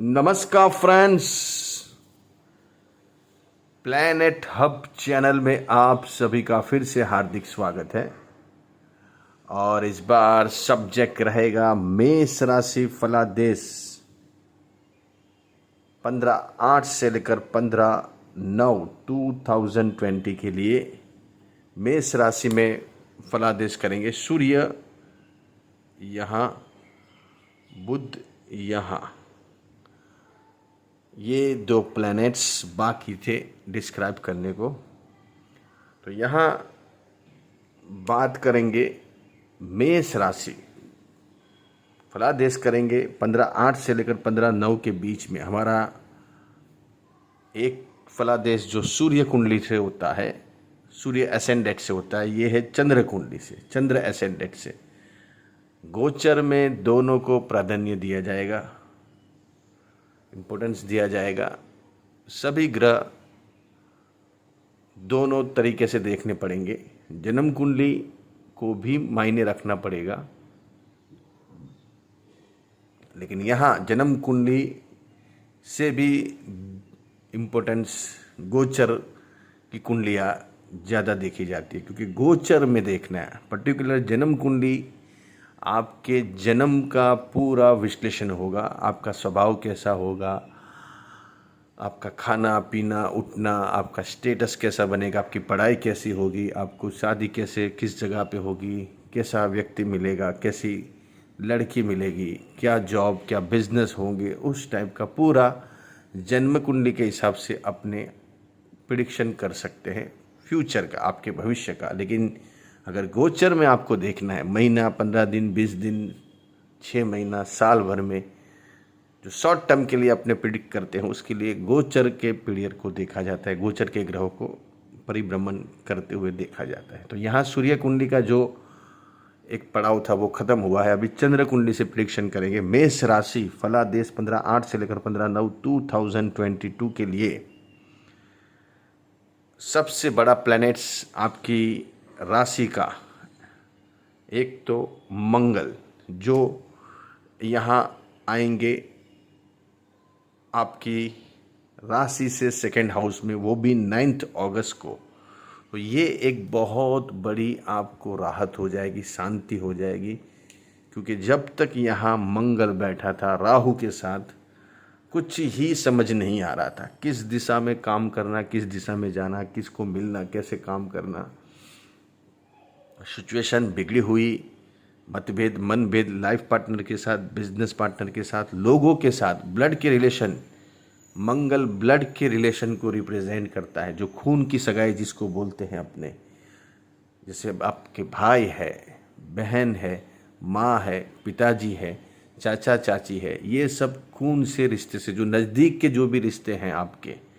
नमस्कार friends, planet hub channel में आप सभी का फिर से हार्दिक स्वागत है। और इस बार सब्जेक्ट रहेगा मेष राशि फलादेश 15/8 से लेकर 15/9/2020 के लिए मेष राशि में फलादेश करेंगे। सूर्य यहाँ, बुध यहाँ, ये दो प्लैनेट्स बाकी थे डिस्क्राइब करने को। तो यहाँ बात करेंगे मेष राशि फलादेश करेंगे 15/8 से लेकर 15/9 के बीच में। हमारा एक फलादेश जो सूर्य कुंडली से होता है, सूर्य एसेंडेंट से होता है, ये है चंद्र कुंडली से, चंद्र एसेंडेंट से। गोचर में दोनों को प्राधान्य दिया जाएगा, इम्पोर्टेंस दिया जाएगा। सभी ग्रह दोनों तरीके से देखने पड़ेंगे। जन्म कुंडली को भी मायने रखना पड़ेगा, लेकिन यहाँ जन्म कुंडली से भी इम्पोर्टेंस गोचर की कुंडलियाँ ज़्यादा देखी जाती है, क्योंकि गोचर में देखना है। पर्टिकुलर जन्म कुंडली आपके जन्म का पूरा विश्लेषण होगा, आपका स्वभाव कैसा होगा, आपका खाना पीना उठना, आपका स्टेटस कैसा बनेगा, आपकी पढ़ाई कैसी होगी, आपको शादी कैसे किस जगह पे होगी, कैसा व्यक्ति मिलेगा, कैसी लड़की मिलेगी, क्या जॉब क्या बिजनेस होंगे, उस टाइप का पूरा जन्म कुंडली के हिसाब से अपने प्रिडिक्शन कर सकते हैं फ्यूचर का, आपके भविष्य का। लेकिन अगर गोचर में आपको देखना है, महीना, 15 दिन, 20 दिन, 6 महीना, साल भर में, जो शॉर्ट टर्म के लिए अपने प्रिडिक्ट करते हैं, उसके लिए गोचर के पीरियड को देखा जाता है, गोचर के ग्रहों को परिभ्रमण करते हुए देखा जाता है। तो यहाँ सूर्य कुंडली का जो एक पड़ाव था वो खत्म हुआ है। अभी चंद्र कुंडली से प्रिडिक्शन करेंगे। मेष राशि फलादेश 15/8 से लेकर 15/9/2022 के लिए सबसे बड़ा प्लैनेट्स आपकी राशि का एक तो मंगल, जो यहाँ आएंगे आपकी राशि से सेकेंड हाउस में, वो भी 9 अगस्त को। तो ये एक बहुत बड़ी आपको राहत हो जाएगी, शांति हो जाएगी, क्योंकि जब तक यहाँ मंगल बैठा था राहु के साथ, कुछ ही समझ नहीं आ रहा था किस दिशा में काम करना, किस दिशा में जाना, किसको मिलना, कैसे काम करना। सिचुएशन बिगड़ी हुई, मतभेद, मनभेद, लाइफ पार्टनर के साथ, बिजनेस पार्टनर के साथ, लोगों के साथ, ब्लड के रिलेशन। मंगल ब्लड के रिलेशन को रिप्रेजेंट करता है, जो खून की सगाई जिसको बोलते हैं अपने, जैसे आपके भाई है, बहन है, माँ है, पिताजी है, चाचा चाची है, ये सब खून से रिश्ते से, जो नज़दीक के जो भी रिश्ते हैं आपके,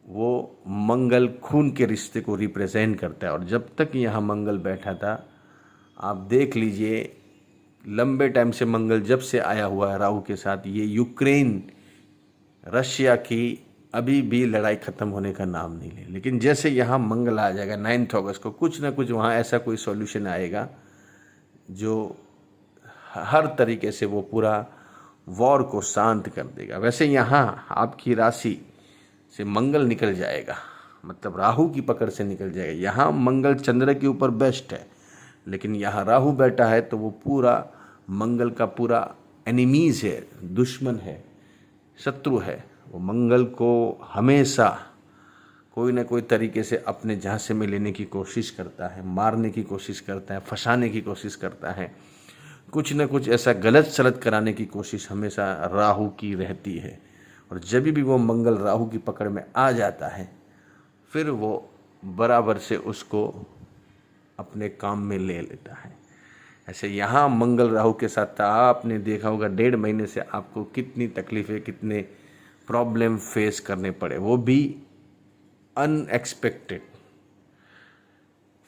वो मंगल खून के रिश्ते को रिप्रेजेंट करता है। और जब तक यहाँ मंगल बैठा था, आप देख लीजिए, लंबे टाइम से मंगल जब से आया हुआ है राहु के साथ, ये यूक्रेन रशिया की अभी भी लड़ाई ख़त्म होने का नाम नहीं ले। लेकिन जैसे यहाँ मंगल आ जाएगा 9 अगस्त को, कुछ ना कुछ वहाँ ऐसा कोई सॉल्यूशन आएगा जो हर तरीके से वो पूरा वॉर को शांत कर देगा। वैसे यहाँ आपकी राशि से मंगल निकल जाएगा, मतलब राहु की पकड़ से निकल जाएगा। यहाँ मंगल चंद्र के ऊपर बेस्ट है, लेकिन यहाँ राहु बैठा है, तो वो पूरा मंगल का पूरा एनिमीज है, दुश्मन है, शत्रु है। वो मंगल को हमेशा कोई ना कोई तरीके से अपने झांसे में लेने की कोशिश करता है, मारने की कोशिश करता है, फंसाने की कोशिश करता है, कुछ न कुछ ऐसा गलत सलत कराने की कोशिश हमेशा राहु की रहती है। और जब भी वो मंगल राहु की पकड़ में आ जाता है, फिर वो बराबर से उसको अपने काम में ले लेता है। ऐसे यहाँ मंगल राहु के साथ था, आपने देखा होगा 1.5 महीने से आपको कितनी तकलीफ़ें, कितने प्रॉब्लम फेस करने पड़े, वो भी अनएक्सपेक्टेड।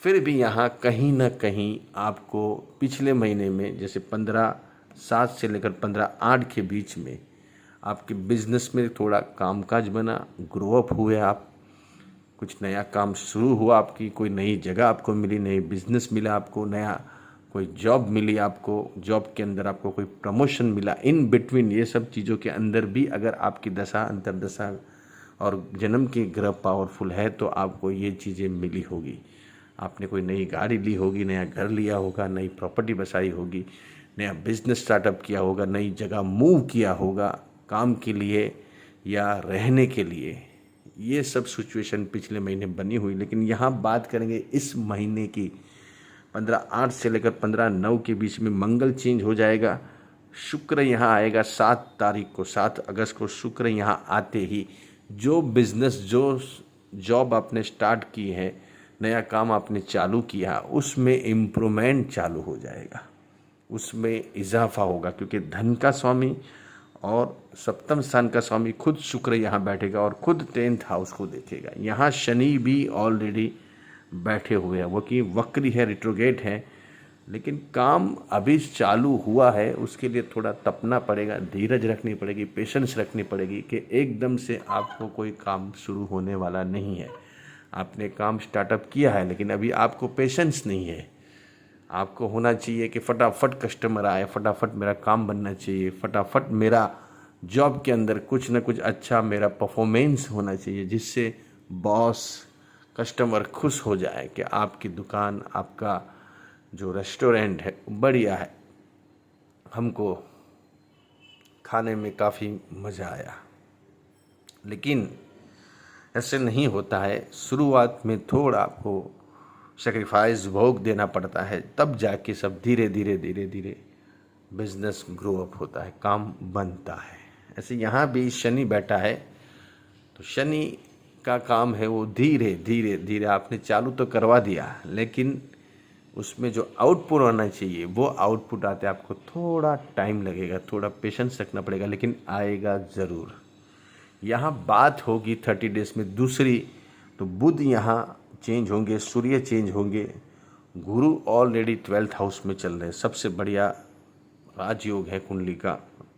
फिर भी यहाँ कहीं ना कहीं आपको पिछले महीने में, जैसे 15/7 से लेकर 15/8 के बीच में, आपके बिजनेस में थोड़ा कामकाज बना, ग्रो अप हुए आप, कुछ नया काम शुरू हुआ, आपकी कोई नई जगह आपको मिली, नई बिजनेस मिला आपको, नया कोई जॉब मिली आपको, जॉब के अंदर आपको कोई प्रमोशन मिला, इन बिटवीन ये सब चीज़ों के अंदर भी अगर आपकी दशा अंतर्दशा और जन्म की ग्रह पावरफुल है तो आपको ये चीज़ें मिली होगी। आपने कोई नई गाड़ी ली होगी, नया घर लिया होगा, नई प्रॉपर्टी बसाई होगी, नया बिजनेस स्टार्टअप किया होगा, नई जगह मूव किया होगा काम के लिए या रहने के लिए। ये सब सिचुएशन पिछले महीने बनी हुई। लेकिन यहाँ बात करेंगे इस महीने की 15/8 से लेकर 15/9 के बीच में मंगल चेंज हो जाएगा। शुक्र यहाँ आएगा 7 तारीख को, 7 अगस्त को शुक्र यहाँ आते ही जो बिजनेस, जो जॉब आपने स्टार्ट की है, नया काम आपने चालू किया, उसमें इम्प्रूवमेंट चालू हो जाएगा, उसमें इजाफा होगा। क्योंकि धन का स्वामी और सप्तम स्थान का स्वामी खुद शुक्र यहाँ बैठेगा और खुद 10th हाउस को देखेगा। यहाँ शनि भी ऑलरेडी बैठे हुए हैं, वो कि वक्री है, रिट्रोगेट है, लेकिन काम अभी चालू हुआ है, उसके लिए थोड़ा तपना पड़ेगा, धीरज रखनी पड़ेगी, पेशेंस रखनी पड़ेगी कि एकदम से आपको कोई काम शुरू होने वाला नहीं है। आपने काम स्टार्टअप किया है लेकिन अभी आपको पेशेंस नहीं है। आपको होना चाहिए कि फटाफट कस्टमर आए, फटाफट मेरा काम बनना चाहिए, फटाफट मेरा जॉब के अंदर कुछ ना कुछ अच्छा मेरा परफॉर्मेंस होना चाहिए, जिससे बॉस, कस्टमर खुश हो जाए कि आपकी दुकान, आपका जो रेस्टोरेंट है बढ़िया है, हमको खाने में काफ़ी मज़ा आया। लेकिन ऐसे नहीं होता है। शुरुआत में थोड़ा आपको सेक्रीफाइस, भोग देना पड़ता है, तब जाके सब धीरे धीरे धीरे धीरे बिजनेस ग्रो अप होता है, काम बनता है। ऐसे यहाँ भी शनि बैठा है तो शनि का काम है वो धीरे धीरे धीरे, आपने चालू तो करवा दिया लेकिन उसमें जो आउटपुट आना चाहिए वो आउटपुट आते आपको थोड़ा टाइम लगेगा, थोड़ा पेशेंस रखना पड़ेगा, लेकिन आएगा ज़रूर। यहाँ बात होगी 30 डेज में दूसरी, तो बुध यहाँ चेंज होंगे, सूर्य चेंज होंगे, गुरु ऑलरेडी 12th हाउस में चल रहे हैं। सबसे बढ़िया राजयोग है कुंडली का,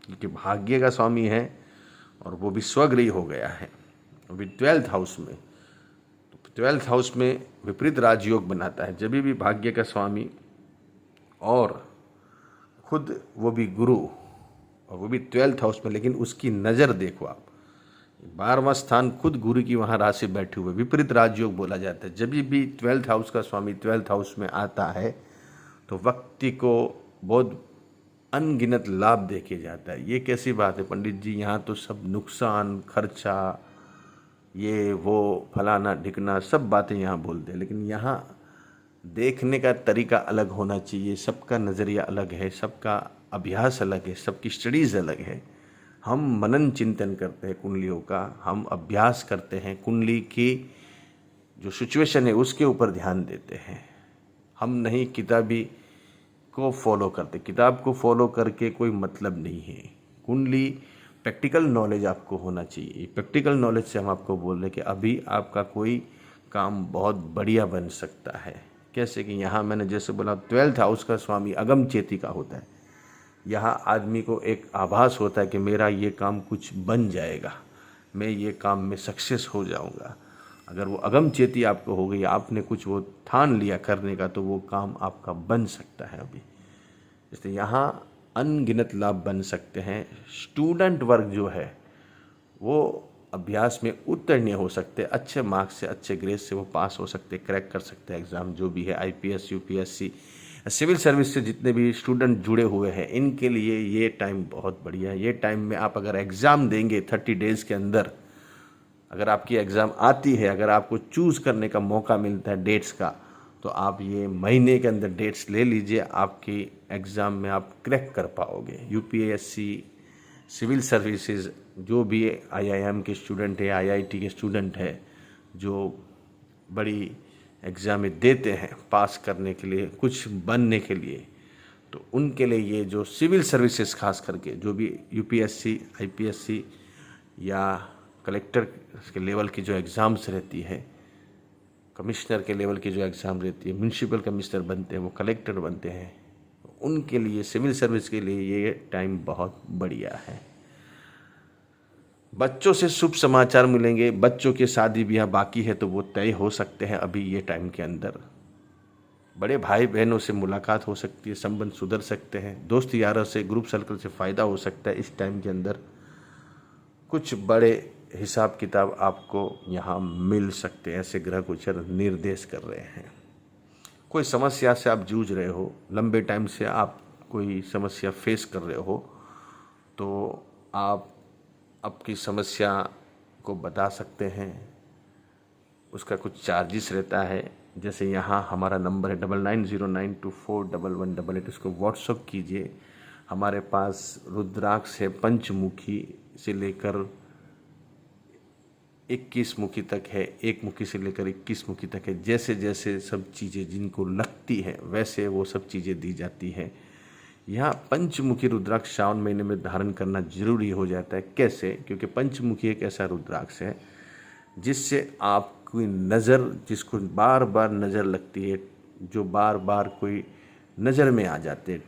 क्योंकि भाग्य का स्वामी है और वो भी स्वगृही हो गया है अभी 12th हाउस में। तो 12th हाउस में विपरीत राजयोग बनाता है, जब भी भाग्य का स्वामी और खुद वो भी गुरु, और वो भी 12th हाउस में, लेकिन उसकी नज़र देखो आप, 12वां स्थान खुद गुरु की वहाँ राशि बैठे हुए, विपरीत राजयोग बोला जाता है। जब भी 12th हाउस का स्वामी 12th हाउस में आता है तो व्यक्ति को बहुत अनगिनत लाभ देके जाता है। ये कैसी बात है पंडित जी, यहाँ तो सब नुकसान, खर्चा, ये वो फलाना ढिकना सब बातें यहाँ बोलते हैं, लेकिन यहाँ देखने का तरीका अलग होना चाहिए। सबका नज़रिया अलग है, सबका अभ्यास अलग है, सबकी स्टडीज़ अलग है। हम मनन चिंतन करते हैं कुंडलियों का, हम अभ्यास करते हैं, कुंडली की जो सिचुएशन है उसके ऊपर ध्यान देते हैं। हम नहीं किताबी को फॉलो करते, किताब को फॉलो करके कोई मतलब नहीं है। कुंडली प्रैक्टिकल नॉलेज आपको होना चाहिए। प्रैक्टिकल नॉलेज से हम आपको बोल रहे हैं कि अभी आपका कोई काम बहुत बढ़िया बन सकता है। कैसे कि यहाँ मैंने जैसे बोला 12th हाउस का स्वामी अगम चेती का होता है। यहाँ आदमी को एक आभास होता है कि मेरा ये काम कुछ बन जाएगा, मैं ये काम में सक्सेस हो जाऊँगा। अगर वो अगम चेती आपको हो गई, आपने कुछ वो ठान लिया करने का, तो वो काम आपका बन सकता है अभी। इसलिए यहाँ अनगिनत लाभ बन सकते हैं। स्टूडेंट वर्ग जो है वो अभ्यास में उत्तीर्ण हो सकते हैं, अच्छे मार्क्स से, अच्छे ग्रेड से वो पास हो सकते, क्रैक कर सकते हैं एग्ज़ाम जो भी है। आईपीएस, यूपीएससी, सिविल सर्विस से जितने भी स्टूडेंट जुड़े हुए हैं, इनके लिए ये टाइम बहुत बढ़िया है। ये टाइम में आप अगर एग्ज़ाम देंगे 30 डेज़ के अंदर, अगर आपकी एग्ज़ाम आती है, अगर आपको चूज़ करने का मौका मिलता है डेट्स का, तो आप ये महीने के अंदर डेट्स ले लीजिए, आपकी एग्ज़ाम में आप क्रैक कर पाओगे। यूपीएससी, सिविल सर्विसेज, जो भी आईआईएम के स्टूडेंट है, आईआईटी के स्टूडेंट है, जो बड़ी एग्ज़ाम देते हैं पास करने के लिए, कुछ बनने के लिए, तो उनके लिए ये जो सिविल सर्विसेज खास करके, जो भी यूपीएससी, आईपीएससी या कलेक्टर के लेवल की जो एग्ज़ाम्स रहती है, कमिश्नर के लेवल की जो एग्ज़ाम रहती है, म्यूनसिपल कमिश्नर बनते हैं, वो कलेक्टर बनते हैं, उनके लिए, सिविल सर्विस के लिए ये टाइम बहुत बढ़िया है। बच्चों से शुभ समाचार मिलेंगे। बच्चों के शादी ब्याह बाकी है तो वो तय हो सकते हैं अभी ये टाइम के अंदर। बड़े भाई बहनों से मुलाकात हो सकती है, संबंध सुधर सकते हैं, दोस्त यारों से, ग्रुप सर्कल से फ़ायदा हो सकता है। इस टाइम के अंदर कुछ बड़े हिसाब किताब आपको यहाँ मिल सकते हैं, ऐसे ग्रह गोचर निर्देश कर रहे हैं। कोई समस्या से आप जूझ रहे हो, लंबे टाइम से आप कोई समस्या फेस कर रहे हो, तो आप आपकी समस्या को बता सकते हैं। उसका कुछ चार्जेस रहता है। जैसे यहाँ हमारा नंबर है 9909241188, इसको व्हाट्सअप कीजिए। हमारे पास रुद्राक्ष है, पंचमुखी से लेकर 21 मुखी तक है, एक मुखी से लेकर 21 मुखी तक है। जैसे जैसे सब चीज़ें जिनको लगती है वैसे वो सब चीज़ें दी जाती है। यहाँ पंचमुखी रुद्राक्ष श्रावण महीने में धारण करना जरूरी हो जाता है। कैसे? क्योंकि पंचमुखी एक ऐसा रुद्राक्ष है जिससे आपकी नज़र, जिसको बार बार नज़र लगती है, जो बार बार कोई नज़र में आ जाते हैं,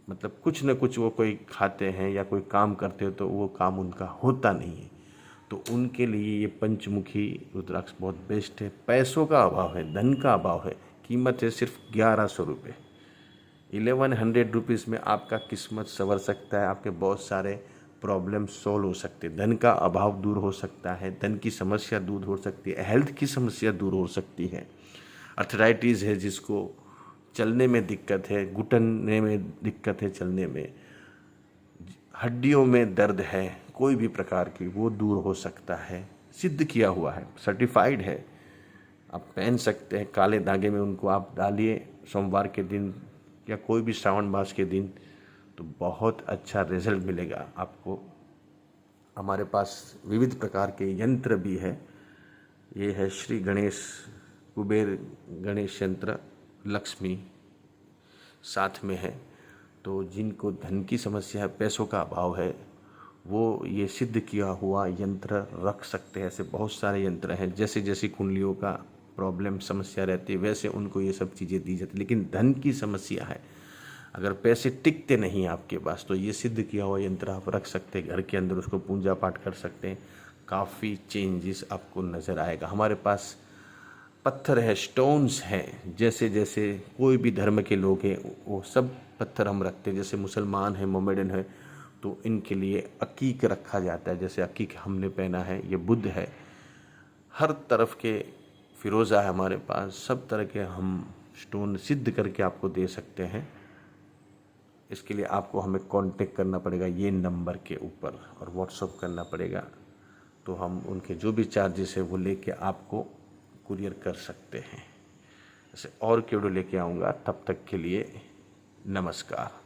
मतलब कुछ न कुछ वो कोई खाते हैं या कोई काम करते हो तो वो काम उनका होता नहीं है, तो उनके लिए ये पंचमुखी रुद्राक्ष बहुत बेस्ट है। पैसों का अभाव है, धन का अभाव है, कीमत है सिर्फ 1100 रुपये। 1100 रुपीज़ में आपका किस्मत संवर सकता है, आपके बहुत सारे प्रॉब्लम सोल्व हो सकते हैं, धन का अभाव दूर हो सकता है, धन की समस्या दूर हो सकती है, हेल्थ की समस्या दूर हो सकती है। अर्थराइटिस है, जिसको चलने में दिक्कत है, घुटने में दिक्कत है, चलने में, हड्डियों में दर्द है, कोई भी प्रकार की, वो दूर हो सकता है। सिद्ध किया हुआ है, सर्टिफाइड है। आप पहन सकते हैं, काले धागे में उनको आप डालिए सोमवार के दिन या कोई भी श्रावण मास के दिन, तो बहुत अच्छा रिजल्ट मिलेगा आपको। हमारे पास विविध प्रकार के यंत्र भी है। ये है श्री गणेश कुबेर गणेश यंत्र, लक्ष्मी साथ में है। तो जिनको धन की समस्या है, पैसों का अभाव है, वो ये सिद्ध किया हुआ यंत्र रख सकते हैं। ऐसे बहुत सारे यंत्र हैं, जैसे जैसी कुंडलियों का प्रॉब्लम समस्या रहती है वैसे उनको ये सब चीज़ें दी जाती है। लेकिन धन की समस्या है, अगर पैसे टिकते नहीं आपके पास, तो ये सिद्ध किया हुआ यंत्र आप रख सकते हैं घर के अंदर, उसको पूजा पाठ कर सकते हैं। काफ़ी चेंजेस आपको नज़र आएगा। हमारे पास पत्थर है, स्टोन्स हैं, जैसे जैसे कोई भी धर्म के लोग हैं वो सब पत्थर हम रखते हैं। जैसे मुसलमान है, मोमेडन है, तो इनके लिए अकीक रखा जाता है। जैसे अकीक हमने पहना है, ये बुद्ध है। हर तरफ के फिरोज़ा है हमारे पास, सब तरह के हम स्टोन सिद्ध करके आपको दे सकते हैं। इसके लिए आपको हमें कांटेक्ट करना पड़ेगा ये नंबर के ऊपर और व्हाट्सअप करना पड़ेगा, तो हम उनके जो भी चार्जेस है वो लेके आपको कुरियर कर सकते हैं। ऐसे और वीडियो लेके आऊँगा, तब तक के लिए नमस्कार।